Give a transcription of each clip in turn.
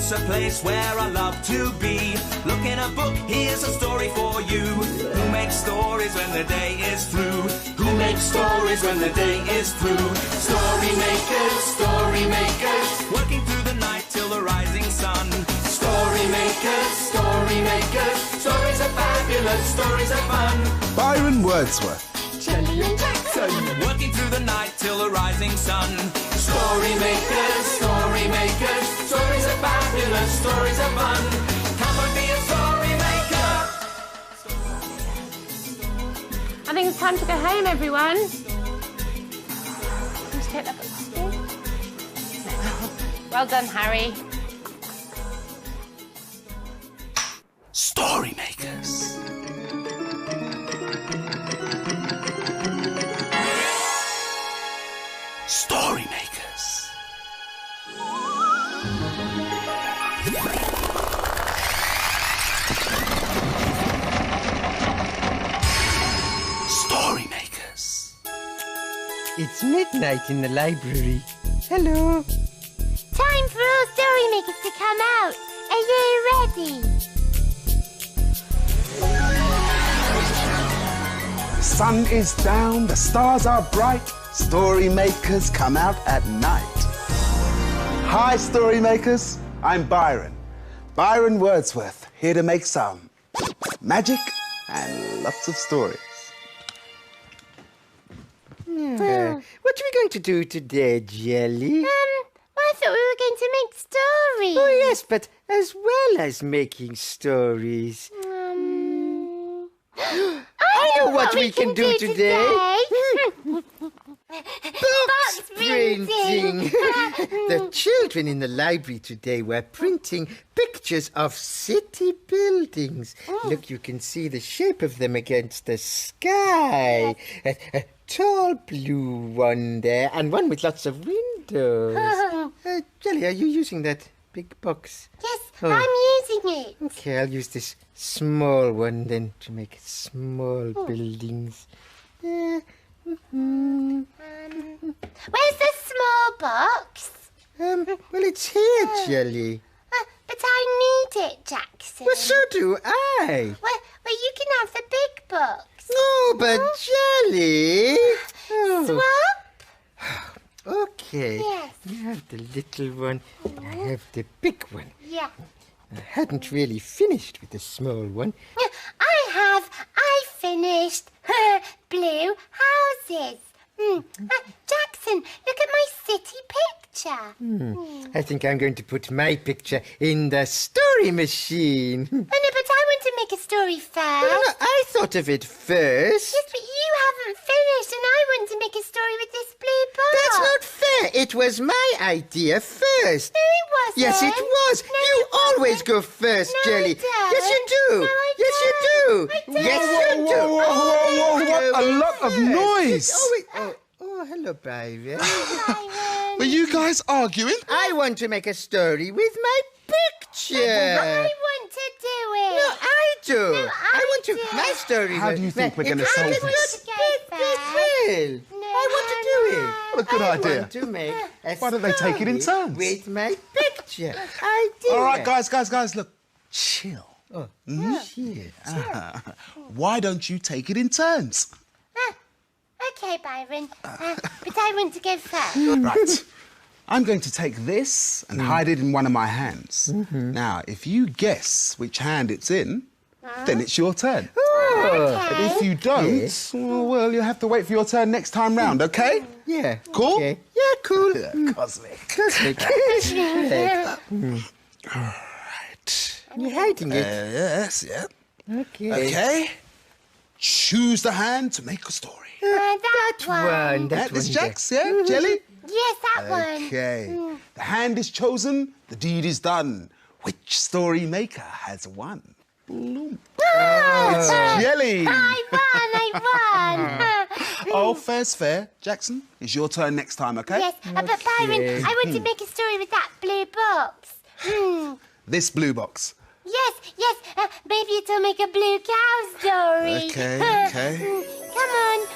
It's a place where I love to be. Look in a book, here's a story for you. Who makes stories when the day is through? Who makes stories when the day is through? Story makers, working through the night till the rising sun. Story makers, stories are fabulous, stories are fun. Byron Wordsworth. Jelly and Jackson, working through the night till the rising sun. Story makers, stories are fabulous, stories are fun. Come and be a story maker. I think it's time to go home, everyone. Just take that book. Well done, Harry. Story makers. Story makers. Story makers. It's midnight in the library. Hello. Time for all story makers to come out. Are you ready? The sun is down, the stars are bright. Story makers come out at night. Hi, story makers. I'm Byron. Byron Wordsworth, here to make some magic and lots of stories. What are we going to do today, Jelly? I thought we were going to make stories. Oh, yes, but as well as making stories. I know what we can do today. Box printing. The children in the library today were printing pictures of city buildings. Look, you can see the shape of them against the sky. A tall blue one there and one with lots of windows. Jelly, are you using that big box? Yes, I'm using it. Okay, I'll use this small one then to make small buildings. Where's the small box? Well, it's here, Jelly. But I need it, Jackson. Well, so do I. Well, you can have the big box. No, but Jelly. Swap? Okay. Yes. You have the little one, and I have the big one. Yeah. I hadn't really finished with the small one. I finished blue houses. Jackson, look at my city picture. I think I'm going to put my picture in the story machine. Oh, no, but I want to make a story first. No, I thought of it first. Yes, but you haven't finished, and I want to make a story with this blue book. That's not fair. It was my idea first. No, it wasn't. Yes, it was. No, You it wasn't. always go first, No, Jelly. I don't. Yes, you do. No, I yes, you do. don't. I don't. Yes, you do. Whoa, what a lot of noise. Oh, hello, Byron. Were you guys arguing? I want to make a story with my picture. I want to do it. No, I do. No, I want to. do. My story. How do you think we're going to solve this? Go Well, No, I want to do it. What a good I idea. want to make a Why don't they take it in story turns? with my picture. I do. All right, guys, look. Chill. Here. Why don't you take it in turns? Okay, Byron. But I want to go first. Right. I'm going to take this and hide it in one of my hands. Now, if you guess which hand it's in, then it's your turn. And if you don't, well, you'll have to wait for your turn next time round, okay? Yeah. Cool? Okay. Yeah, cool. Cosmic. Cosmic. All right. You're hiding it. Yes, yeah. Okay. Okay. Choose the hand to make a story. That one. That This one. Jack's, yeah? Jelly? Yes, that one. Okay. The hand is chosen, the deed is done. Which story maker has won? Bloom. It's Jelly. I won. Oh, fair's fair. Jackson, it's your turn next time, okay? Yes, but Byron, I want to make a story with that blue box. This blue box. Yes, maybe it'll make a blue cow story. Okay. Come on.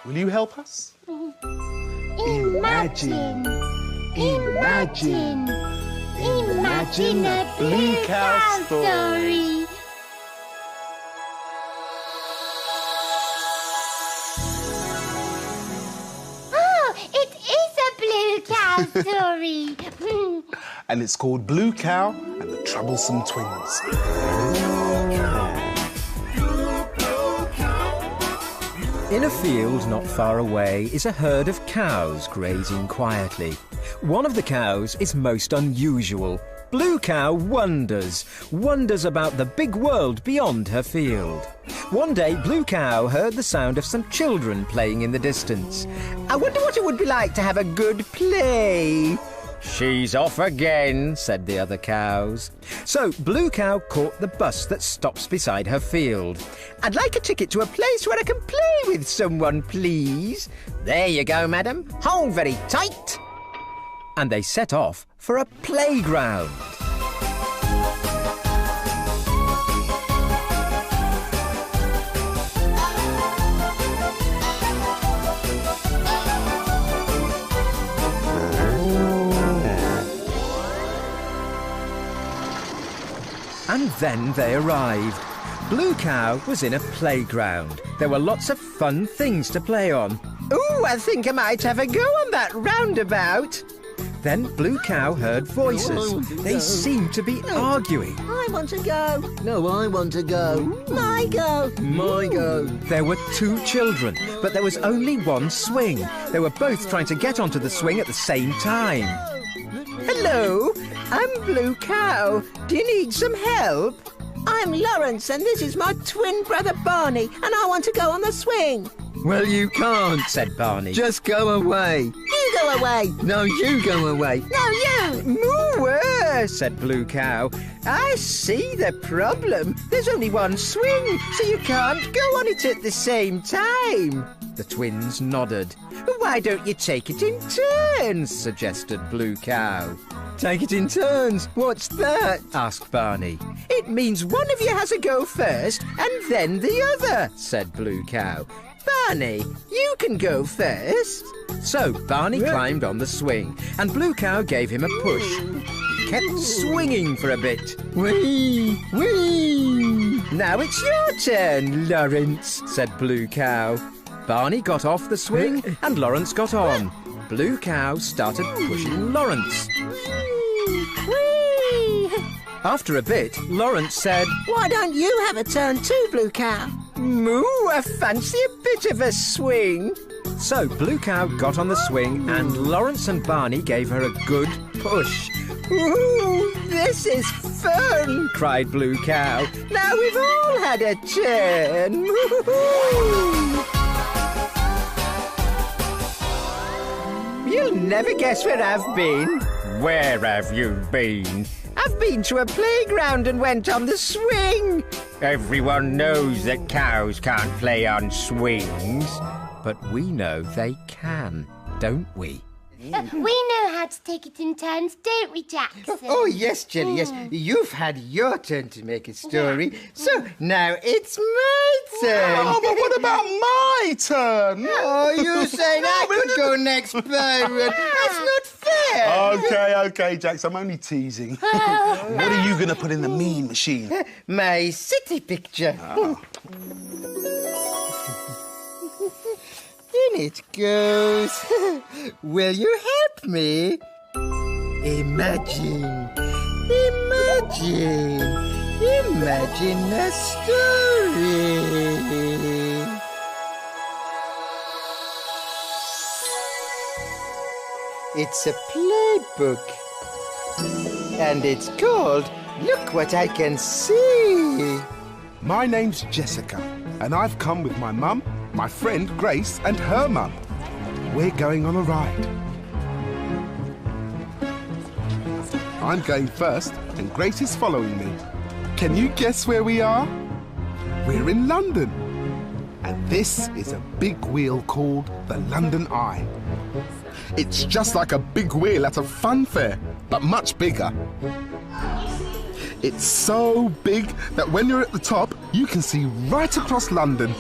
Will you help us? Imagine. Imagine. Imagine a blue cow story. Oh, it is a blue cow story. And it's called Blue Cow and the Troublesome Twins. In a field not far away is a herd of cows grazing quietly. One of the cows is most unusual. Blue Cow wonders about the big world beyond her field. One day, Blue Cow heard the sound of some children playing in the distance. I wonder what it would be like to have a good play. She's off again, said the other cows. So Blue Cow caught the bus that stops beside her field. I'd like a ticket to a place where I can play with someone, please. There you go, madam. Hold very tight. And they set off for a playground. And then they arrived. Blue Cow was in a playground. There were lots of fun things to play on. Ooh, I think I might have a go on that roundabout. Then Blue Cow heard voices. They seemed to be arguing. I want to go. No, I want to go. My go. My go. There were two children, but there was only one swing. They were both trying to get onto the swing at the same time. Hello, I'm Blue Cow. Do you need some help? I'm Lawrence, and this is my twin brother Barney, and I want to go on the swing. Well, you can't, said Barney. Just go away. You go away. No, you go away. No, you. Moo, said Blue Cow. I see the problem. There's only one swing, so you can't go on it at the same time. The twins nodded. Why don't you take it in turns, suggested Blue Cow. Take it in turns? What's that? asked Barney. It means one of you has a go first and then the other, said Blue Cow. Barney, you can go first. So Barney climbed on the swing and Blue Cow gave him a push. He kept swinging for a bit. Whee! Whee! Now it's your turn, Lawrence, said Blue Cow. Barney got off the swing and Lawrence got on. Blue Cow started pushing Lawrence. Whee! After a bit, Lawrence said, Why don't you have a turn too, Blue Cow? Moo, I fancy a bit of a swing. So Blue Cow got on the swing and Lawrence and Barney gave her a good push. Ooh, this is fun, cried Blue Cow. Now we've all had a turn. Woo-hoo! You'll never guess where I've been. Where have you been? I've been to a playground and went on the swing. Everyone knows that cows can't play on swings. But we know they can, don't we? We know how to take it in turns, don't we, Jackson? Oh, yes, Jelly, yes. You've had your turn to make a story, so now it's my turn. Oh, but what about my turn? Oh, you saying I could go next, Byron? That's not fair. Okay, Jax, I'm only teasing. What are you going to put in the mean machine? My city picture. In it goes. Will you help me? Imagine a story. It's a playbook. And it's called Look What I Can See. My name's Jessica, and I've come with my mum, my friend Grace, and her mum. We're going on a ride. I'm going first, and Grace is following me. Can you guess where we are? We're in London. And this is a big wheel called the London Eye. It's just like a big wheel at a fun fair, but much bigger. It's so big that when you're at the top, you can see right across London.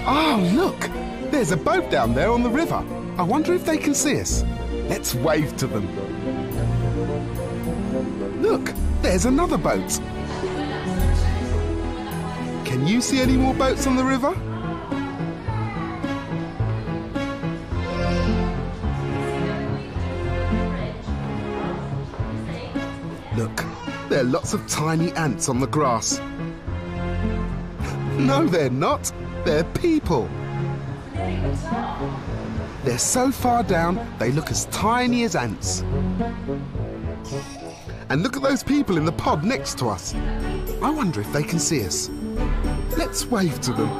Oh, look! There's a boat down there on the river. I wonder if they can see us. Let's wave to them. Look, there's another boat. Can you see any more boats on the river? Look, there are lots of tiny ants on the grass. No, they're not. They're people. They're so far down, they look as tiny as ants. And look at those people in the pod next to us. I wonder if they can see us. Let's wave to them.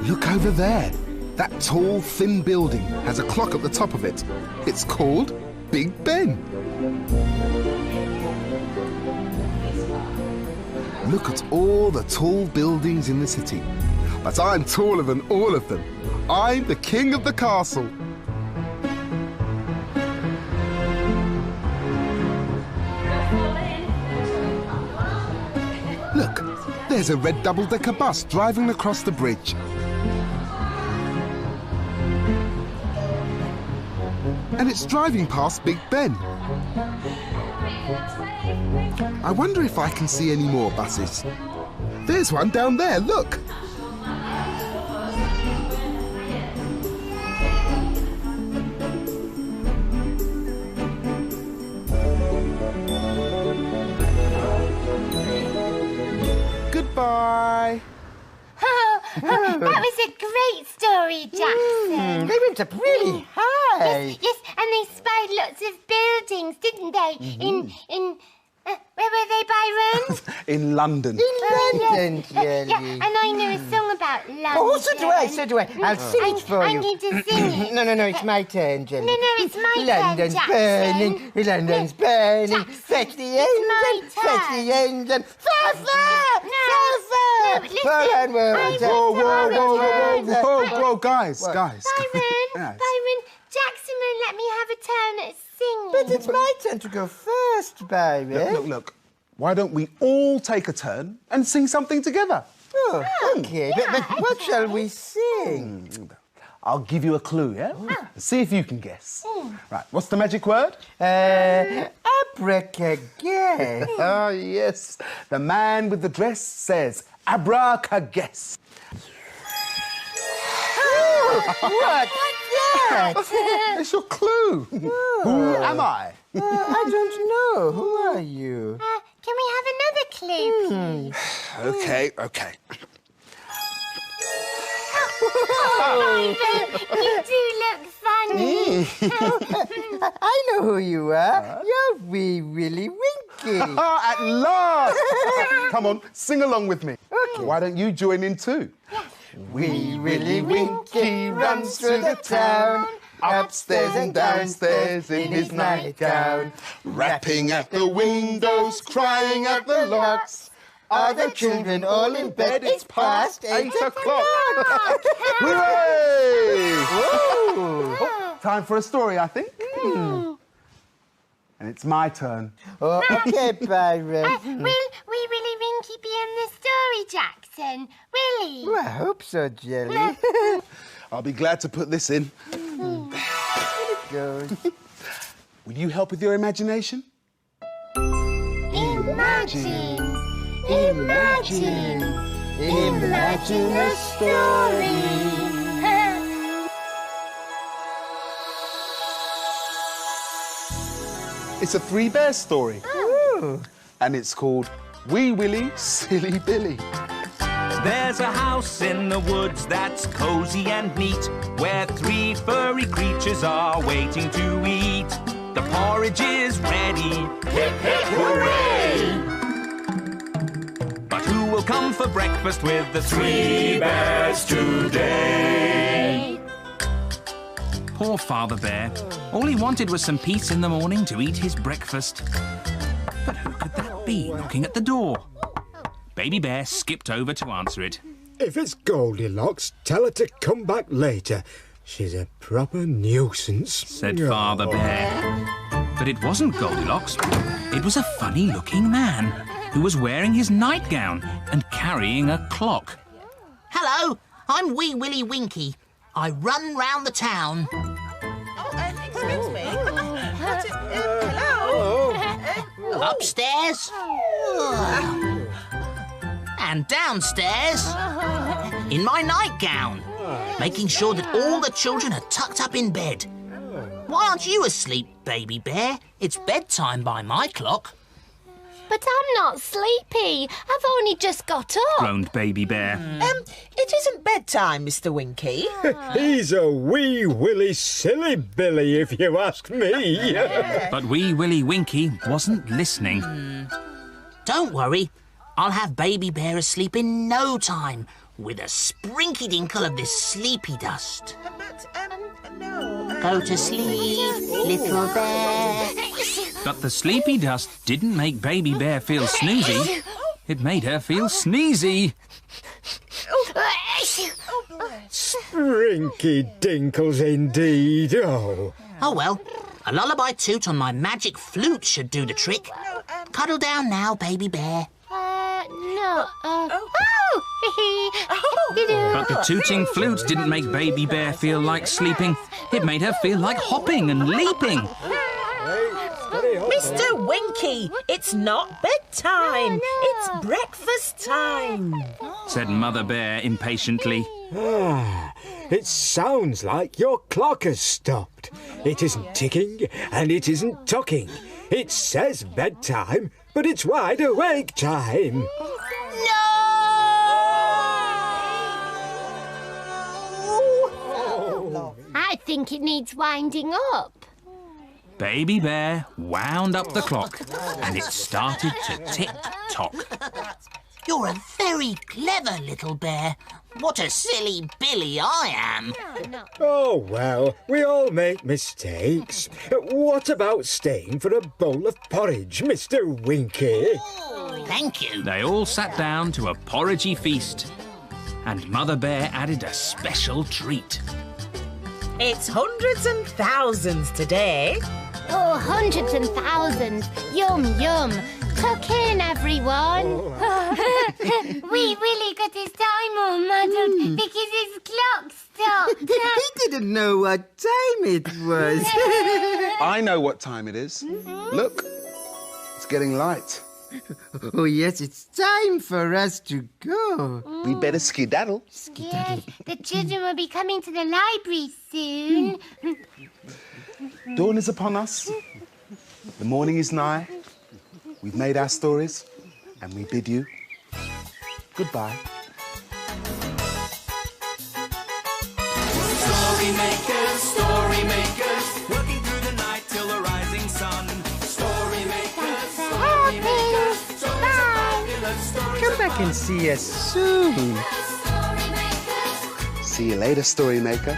Look over there. That tall, thin building has a clock at the top of it. It's called Big Ben. Look at all the tall buildings in the city. But I'm taller than all of them. I'm the king of the castle. Look, there's a red double-decker bus driving across the bridge. And it's driving past Big Ben. I wonder if I can see any more buses. There's one down there, look! Goodbye! That was a great story, Jackson. They went up really high. Yes, and they spied lots of buildings, didn't they? Where were they, Byron? In London. London, yeah, Jelly. and I know a song about London. Oh, so do I. I'll sing it for I you. need to sing it. No, it's my turn, Jelly. No, it's my London's turn, burning, London's burning. Jackson, Fetch the my engine, fetch turn. the engine. Faster! No, listen, Whoa, guys. Byron, Yes. Byron, Jackson won't let me have a turn at singing. But it's my turn to go first, Byron. Look. Why don't we all take a turn and sing something together? Oh, okay. But what shall we sing? I'll give you a clue, yeah? See if you can guess. Right, what's the magic word? Abracadabra. Oh, yes. The man with the dress says, abracadabra. What's that? It's your clue. Who am I? I don't know. Who are you? Can we have another clue, please? Okay. Byron, you do look funny. I know who you are. You're Willy Winky. At last! Come on, sing along with me. Okay. Why don't you join in too? Wee Willy Winky runs through the town, upstairs and downstairs in his nightgown, Rapping at the windows, crying at the locks. Are the children all in bed? It's past 8 o'clock. Hooray! Oh, time for a story, I think. And it's my turn. Oh, okay, Byron. Will Willy Winky be in the story, Jackson? Willy? Oh, I hope so, Jelly. I'll be glad to put this in. Here it goes. Will you help with your imagination? Imagine a story. It's a Three Bears story. Ooh. And it's called Wee Willy, Silly Billy. There's a house in the woods that's cozy and neat, where three furry creatures are waiting to eat. The porridge is ready. Hip, hip, hooray! But who will come for breakfast with the three bears today? Poor Father Bear. All he wanted was some peace in the morning to eat his breakfast. But who could that be knocking at the door? Baby Bear skipped over to answer it. If it's Goldilocks, tell her to come back later. She's a proper nuisance, said Father Bear. But it wasn't Goldilocks. It was a funny-looking man who was wearing his nightgown and carrying a clock. Hello, I'm Wee Willy Winky. I run round the town. Excuse me. Hello. Upstairs. And downstairs. In my nightgown. Making sure that all the children are tucked up in bed. Why aren't you asleep, Baby Bear? It's bedtime by my clock. But I'm not sleepy. I've only just got up. Groaned Baby Bear. It isn't bedtime, Mr. Winky. He's a wee Willy silly Billy, if you ask me. But Wee Willy Winky wasn't listening. Don't worry. I'll have Baby Bear asleep in no time with a sprinky-dinkle of this sleepy dust. No. Go to sleep, little bear. But the sleepy dust didn't make Baby Bear feel snoozy. It made her feel sneezy. Sprinky dinkles indeed. Oh. Oh, well, a lullaby toot on my magic flute should do the trick. Cuddle down now, Baby Bear. No. But the tooting flute didn't make Baby Bear feel like sleeping. It made her feel like hopping and leaping. Mr. Winky, it's not bedtime. It's breakfast time. Said Mother Bear impatiently. It sounds like your clock has stopped. It isn't ticking and it isn't talking. It says bedtime, but it's wide awake time. I think it needs winding up. Baby Bear wound up the clock and it started to tick-tock. You're a very clever little bear. What a silly Billy I am. Oh, well, we all make mistakes. What about staying for a bowl of porridge, Mr. Winky? Thank you. They all sat down to a porridgey feast. And Mother Bear added a special treat. It's hundreds and thousands today. Oh, hundreds and thousands. Yum, yum. Tuck in, everyone. Wee Willy got his time all muddled because his clock stopped. He didn't know what time it was. I know what time it is. Look, it's getting light. Oh, yes, it's time for us to go. We better skedaddle. Yes, the children will be coming to the library soon. Dawn is upon us. The morning is nigh. We've made our stories, and we bid you goodbye. Story makers, working through the night till the rising sun. Story makers, Come back and see us soon. See you later, Story Maker.